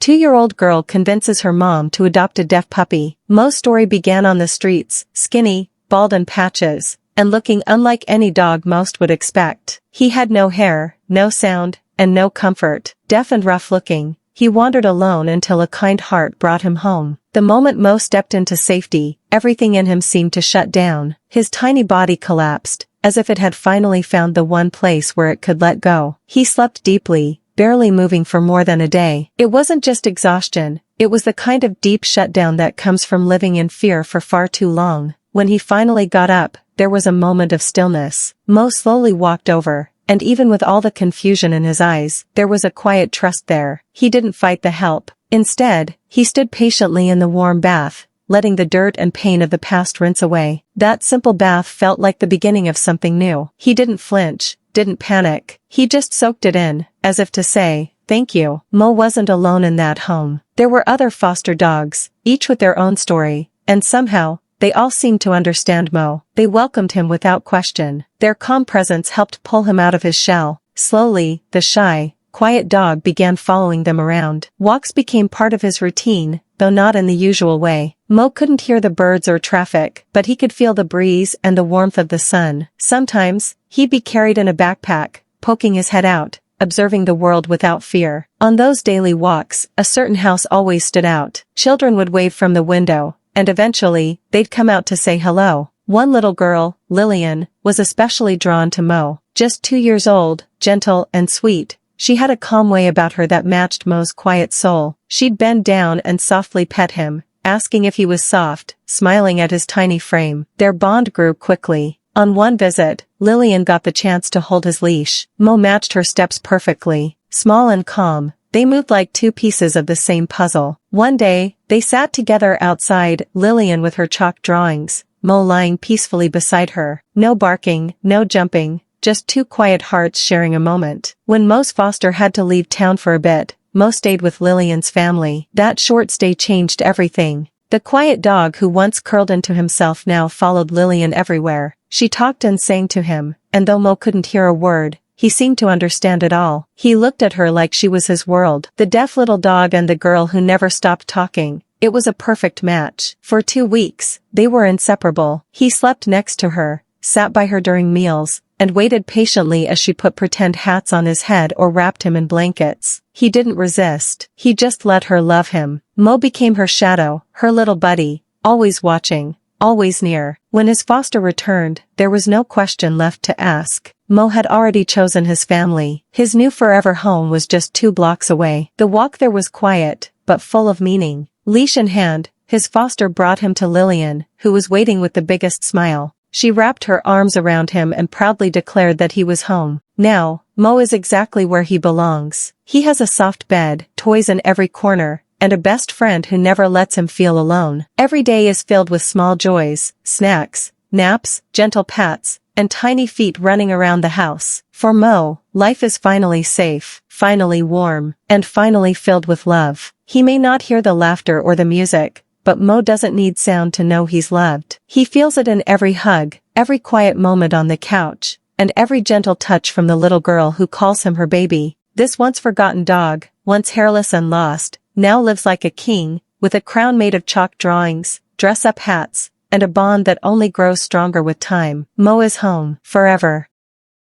2-year-old girl convinces her mom to adopt a deaf puppy. Mo's story began on the streets, skinny, bald in patches, and looking unlike any dog most would expect. He had no hair, no sound, and no comfort. Deaf and rough-looking, he wandered alone until a kind heart brought him home. The moment Mo stepped into safety, everything in him seemed to shut down. His tiny body collapsed, as if it had finally found the one place where it could let go. He slept deeply, barely moving for more than a day. It wasn't just exhaustion, it was the kind of deep shutdown that comes from living in fear for far too long. When he finally got up, there was a moment of stillness. Mo slowly walked over, and even with all the confusion in his eyes, there was a quiet trust there. He didn't fight the help. Instead, he stood patiently in the warm bath, letting the dirt and pain of the past rinse away. That simple bath felt like the beginning of something new. He didn't flinch, didn't panic. He just soaked it in, as if to say, "Thank you." Mo wasn't alone in that home. There were other foster dogs, each with their own story, and somehow, they all seemed to understand Mo. They welcomed him without question. Their calm presence helped pull him out of his shell. Slowly, the shy, quiet dog began following them around. Walks became part of his routine, though not in the usual way. Mo couldn't hear the birds or traffic, but he could feel the breeze and the warmth of the sun. Sometimes, he'd be carried in a backpack, poking his head out, observing the world without fear. On those daily walks, a certain house always stood out. Children would wave from the window, and eventually, they'd come out to say hello. One little girl, Lillian, was especially drawn to Mo. Just 2 years old, gentle and sweet, she had a calm way about her that matched Mo's quiet soul. She'd bend down and softly pet him, asking if he was soft, smiling at his tiny frame. Their bond grew quickly. On one visit, Lillian got the chance to hold his leash. Mo matched her steps perfectly. Small and calm, they moved like two pieces of the same puzzle. One day, they sat together outside, Lillian with her chalk drawings, Mo lying peacefully beside her. No barking, no jumping, just two quiet hearts sharing a moment. When Mo's foster had to leave town for a bit, Mo stayed with Lillian's family. That short stay changed everything. The quiet dog who once curled into himself now followed Lillian everywhere. She talked and sang to him, and though Mo couldn't hear a word, he seemed to understand it all. He looked at her like she was his world. The deaf little dog and the girl who never stopped talking. It was a perfect match. For 2 weeks, they were inseparable. He slept next to her, sat by her during meals, and waited patiently as she put pretend hats on his head or wrapped him in blankets. He didn't resist. He just let her love him. Mo became her shadow, her little buddy, always watching, always near. When his foster returned, there was no question left to ask. Mo had already chosen his family. His new forever home was just 2 blocks away. The walk there was quiet, but full of meaning. Leash in hand, his foster brought him to Lillian, who was waiting with the biggest smile. She wrapped her arms around him and proudly declared that he was home. Now, Mo is exactly where he belongs. He has a soft bed, toys in every corner, and a best friend who never lets him feel alone. Every day is filled with small joys, snacks, naps, gentle pats, and tiny feet running around the house. For Mo, life is finally safe, finally warm, and finally filled with love. He may not hear the laughter or the music, but Mo doesn't need sound to know he's loved. He feels it in every hug, every quiet moment on the couch, and every gentle touch from the little girl who calls him her baby. This once forgotten dog, once hairless and lost, now lives like a king, with a crown made of chalk drawings, dress-up hats, and a bond that only grows stronger with time. Mo is home, forever.